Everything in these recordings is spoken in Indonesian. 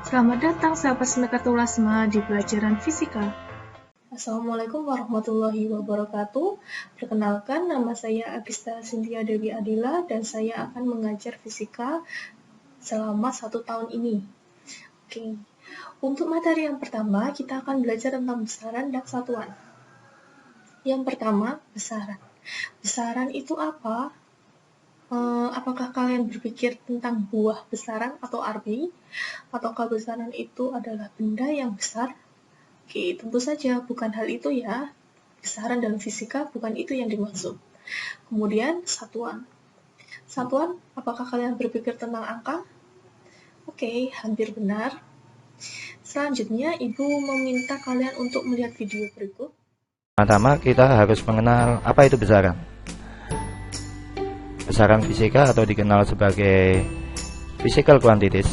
Selamat datang sahabat Semekatulasma di pelajaran fisika. Assalamualaikum warahmatullahi wabarakatuh. Perkenalkan, nama saya Agista Cynthia Dewi Adila dan saya akan mengajar fisika selama 1 tahun ini. Oke. Untuk materi yang pertama, kita akan belajar tentang besaran dan satuan. Yang pertama, besaran. Besaran itu apa? Apakah kalian berpikir tentang buah besaran atau arbi? Ataukah besaran itu adalah benda yang besar? Oke, tentu saja bukan hal itu ya. Besaran dalam fisika bukan itu yang dimaksud. Kemudian, satuan. Satuan, apakah kalian berpikir tentang angka? Oke, hampir benar. Selanjutnya, Ibu meminta kalian untuk melihat video berikut. Pertama, kita harus mengenal apa itu besaran. Besaran fisika atau dikenal sebagai physical quantities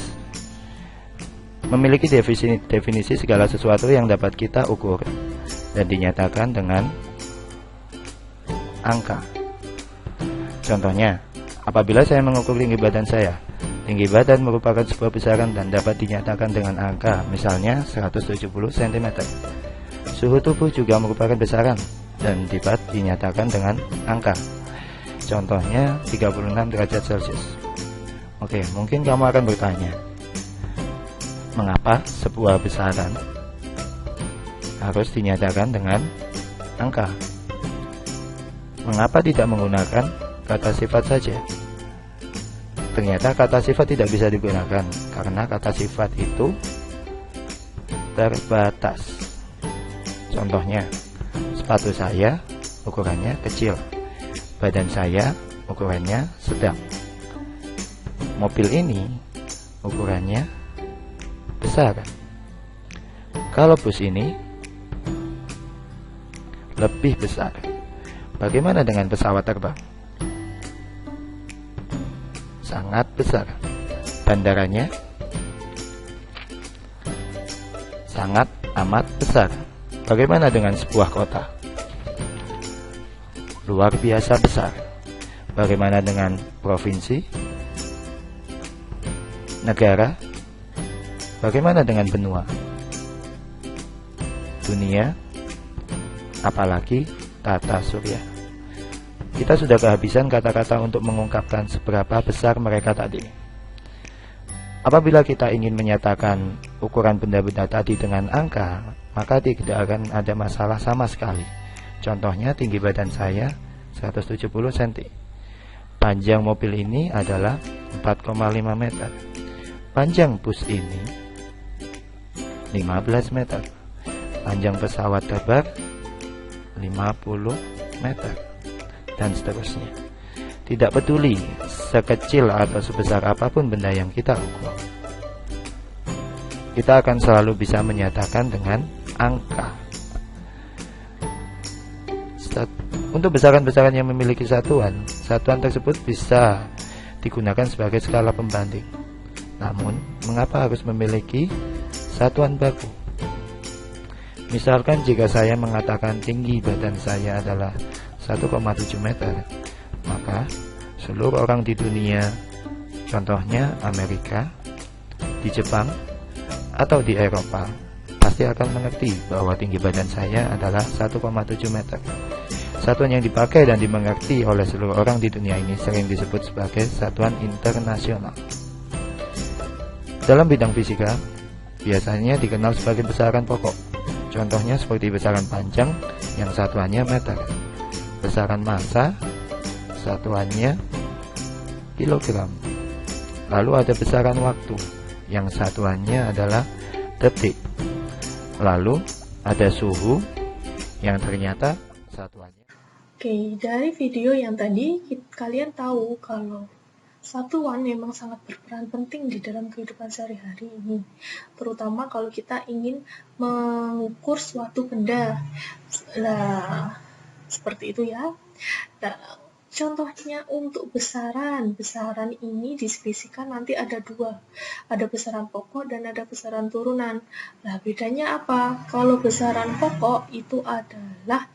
memiliki definisi segala sesuatu yang dapat kita ukur dan dinyatakan dengan angka. Contohnya, apabila saya mengukur tinggi badan saya, tinggi badan merupakan sebuah besaran dan dapat dinyatakan dengan angka, misalnya 170 cm. Suhu tubuh juga merupakan besaran dan dapat dinyatakan dengan angka. Contohnya 36 derajat Celcius. Oke, mungkin kamu akan bertanya, mengapa sebuah besaran harus dinyatakan dengan angka? Mengapa tidak menggunakan kata sifat saja? Ternyata kata sifat tidak bisa digunakan karena kata sifat itu terbatas. Contohnya, sepatu saya ukurannya kecil, badan saya ukurannya sedang. Mobil ini ukurannya besar. Kalau bus ini lebih besar. Bagaimana dengan pesawat terbang? Sangat besar. Bandaranya sangat amat besar. Bagaimana dengan sebuah kota? Luar biasa besar. Bagaimana dengan provinsi? Negara? Bagaimana dengan benua? Dunia? Apalagi tata surya. Kita sudah kehabisan kata-kata untuk mengungkapkan seberapa besar mereka tadi. Apabila kita ingin menyatakan ukuran benda-benda tadi dengan angka, maka tidak akan ada masalah sama sekali. Contohnya, tinggi badan saya 170 cm. Panjang mobil ini adalah 4,5 meter. Panjang bus ini 15 meter. Panjang pesawat terbang 50 meter. Dan seterusnya. Tidak peduli sekecil atau sebesar apapun benda yang kita ukur, kita akan selalu bisa menyatakan dengan angka. Untuk besaran-besaran yang memiliki satuan tersebut bisa digunakan sebagai skala pembanding. Namun, mengapa harus memiliki satuan baku? Misalkan jika saya mengatakan tinggi badan saya adalah 1,7 meter, maka seluruh orang di dunia, contohnya Amerika, di Jepang, atau di Eropa, pasti akan mengerti bahwa tinggi badan saya adalah 1,7 meter. Satuan yang dipakai dan dimengerti oleh seluruh orang di dunia ini sering disebut sebagai satuan internasional. Dalam bidang fisika, biasanya dikenal sebagai besaran pokok. Contohnya seperti besaran panjang yang satuannya meter, besaran massa, satuannya kilogram. Lalu ada besaran waktu yang satuannya adalah detik. Lalu ada suhu yang ternyata satuannya. Oke, dari video yang tadi, kalian tahu kalau satuan memang sangat berperan penting di dalam kehidupan sehari-hari ini, terutama kalau kita ingin mengukur suatu benda. Nah, seperti itu ya. Nah, contohnya untuk besaran ini di fisika nanti ada dua, ada besaran pokok dan ada besaran turunan. Nah, bedanya apa? Kalau besaran pokok itu adalah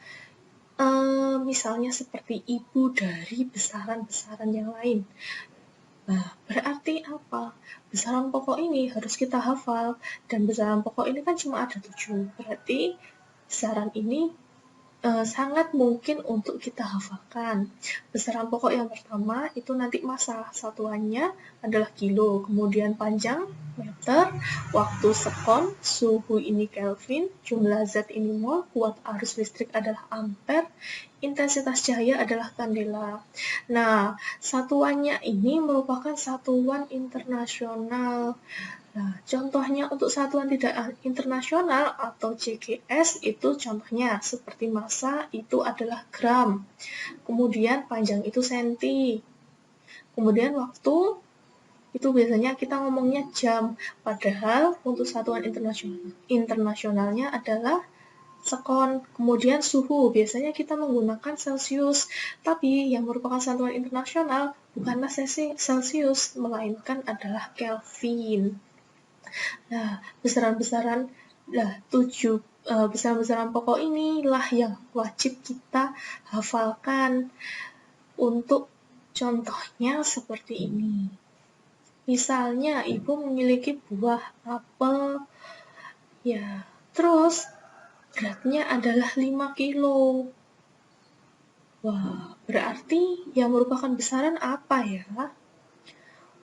misalnya seperti ibu dari besaran-besaran yang lain. Nah, berarti apa? Besaran pokok ini harus kita hafal, dan besaran pokok ini kan cuma ada 7. Berarti besaran ini sangat mungkin untuk kita hafalkan. Besaran pokok yang pertama itu nanti massa, satuannya adalah kilo, kemudian panjang meter, waktu sekon, suhu ini Kelvin, jumlah zat ini mol, kuat arus listrik adalah ampere, intensitas cahaya adalah kandela. Nah, satuannya ini merupakan satuan internasional. Nah, contohnya untuk satuan tidak internasional atau CGS itu contohnya seperti massa itu adalah gram, kemudian panjang itu senti, kemudian waktu itu biasanya kita ngomongnya jam, padahal untuk satuan internasionalnya adalah sekon. Kemudian suhu, biasanya kita menggunakan Celsius, tapi yang merupakan satuan internasional bukanlah Celsius, melainkan adalah Kelvin. Nah, besaran-besaran besaran-besaran pokok inilah yang wajib kita hafalkan. Untuk contohnya seperti ini. Misalnya, ibu memiliki buah apel, ya, terus beratnya adalah 5 kilo. Wah, berarti yang merupakan besaran apa ya?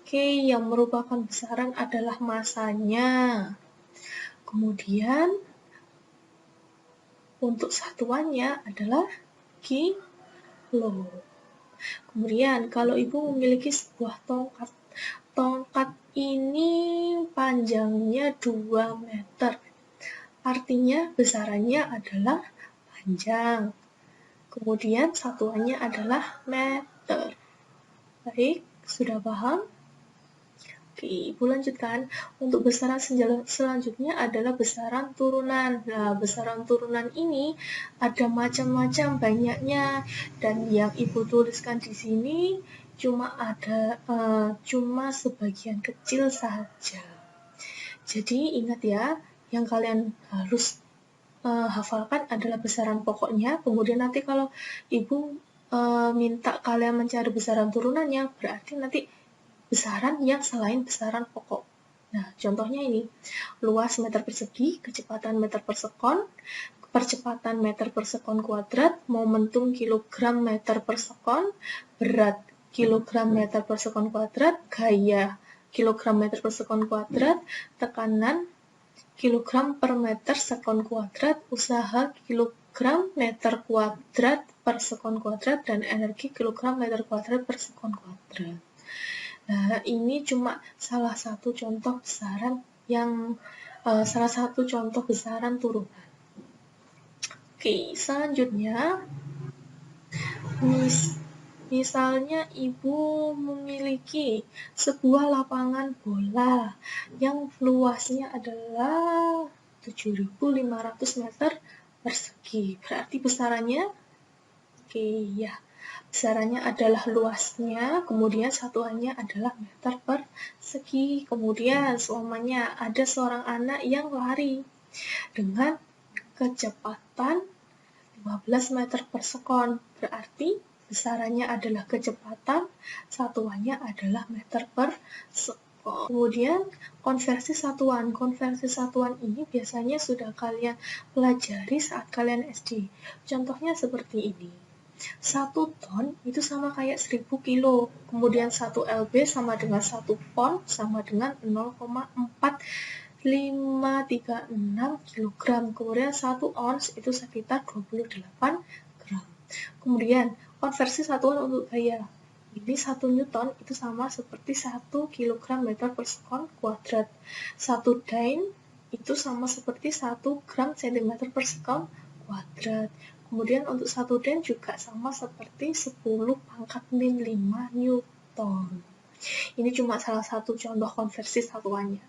Oke, yang merupakan besaran adalah massanya. Kemudian, untuk satuannya adalah kilo. Kemudian, kalau ibu memiliki sebuah tongkat, tongkat ini panjangnya 2 meter. Artinya besarannya adalah panjang. Kemudian satuannya adalah meter. Baik, sudah paham? Oke, ibu lanjutkan. Untuk besaran selanjutnya adalah besaran turunan. Nah, besaran turunan ini ada macam-macam banyaknya, dan yang ibu tuliskan di sini cuma sebagian kecil saja. Jadi ingat ya, yang kalian harus hafalkan adalah besaran pokoknya. Kemudian nanti kalau ibu minta kalian mencari besaran turunannya, berarti nanti besaran yang selain besaran pokok. Nah, contohnya ini, luas meter persegi, kecepatan meter per sekon, percepatan meter per sekon kuadrat, momentum kilogram meter per sekon, berat kilogram meter per sekon kuadrat, gaya kilogram meter per sekon kuadrat, tekanan kilogram per meter sekon kuadrat, usaha kilogram meter kuadrat per sekon kuadrat, dan energi kilogram meter kuadrat per sekon kuadrat. Nah, ini cuma salah satu contoh besaran turunan. Oke, selanjutnya, misalnya ibu memiliki sebuah lapangan bola yang luasnya adalah 7.500 meter persegi. Berarti besarannya, besarannya adalah luasnya, kemudian satuannya adalah meter persegi. Kemudian selamanya ada seorang anak yang lari dengan kecepatan 15 meter per sekon. Berarti besarannya adalah kecepatan, satuannya adalah meter per sekon. Kemudian konversi satuan. Konversi satuan ini biasanya sudah kalian pelajari saat kalian SD. Contohnya seperti ini. 1 ton itu sama kayak 1000 kilo. Kemudian 1 lb sama dengan 1 pon sama dengan 0,4536 kg. Kemudian 1 ons itu sekitar 28 gram. Kemudian konversi satuan untuk gaya. Ini 1 newton itu sama seperti 1 kg meter per sekon kuadrat. 1 Dyn itu sama seperti 1 gram cm per sekon kuadrat. Kemudian untuk 1 Dyn juga sama seperti 10 pangkat min 5 newton. Ini cuma salah satu contoh konversi satuannya.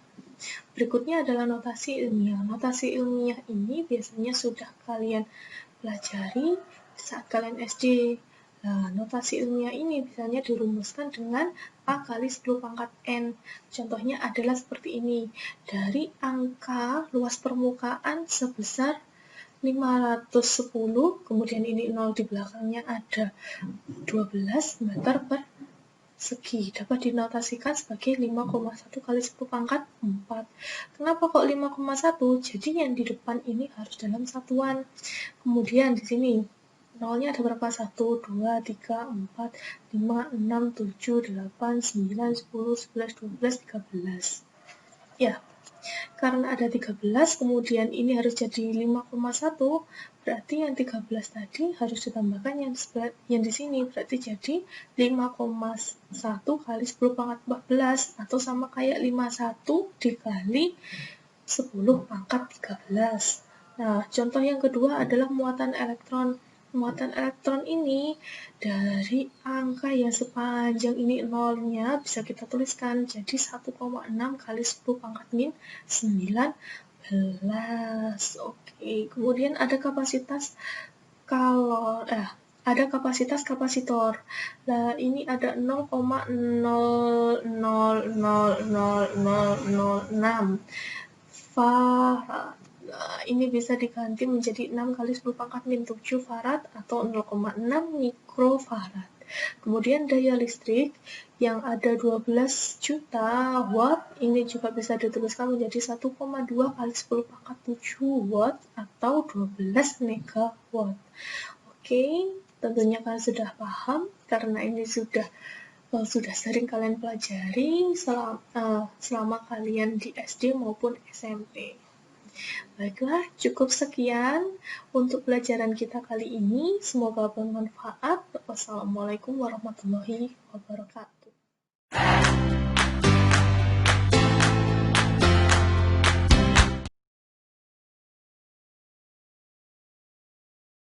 Berikutnya adalah notasi ilmiah. Notasi ilmiah ini biasanya sudah kalian pelajari saat kalian SD. Nah, notasi ilmiah ini biasanya dirumuskan dengan A kali 10 pangkat N. Contohnya adalah seperti ini. Dari angka luas permukaan sebesar 510, kemudian ini 0 di belakangnya ada 12 meter per segi dapat dinotasikan sebagai 5,1 kali 10 pangkat 4. Kenapa kok 5,1? Jadi yang di depan ini harus dalam satuan. Kemudian di sini nolnya ada berapa? 1, 2, 3, 4, 5, 6, 7, 8, 9, 10, 11, 12, 13. Ya, karena ada 13, kemudian ini harus jadi 5,1, berarti yang 13 tadi harus ditambahkan yang di sini, berarti jadi 5,1 kali 10 pangkat 14, atau sama kayak 51 dikali 10 pangkat 13. Nah, contoh yang kedua adalah muatan elektron. Muatan elektron ini dari angka yang sepanjang ini nolnya bisa kita tuliskan jadi 1,6 kali 10 pangkat min 19. Oke, kemudian ada kapasitas kapasitor. Nah, ini ada 0,000006 farad. Nah, ini bisa diganti menjadi 6 kali 10 pangkat min 7 farad atau 0,6 mikrofarad. Kemudian daya listrik yang ada 12 juta watt, ini juga bisa dituliskan menjadi 1,2 kali 10 pangkat 7 watt atau 12 megawatt. Oke, tentunya kalian sudah paham karena ini sudah sering kalian pelajari selama kalian di SD maupun SMP. Baiklah, cukup sekian untuk pelajaran kita kali ini. Semoga bermanfaat. Wassalamualaikum warahmatullahi wabarakatuh.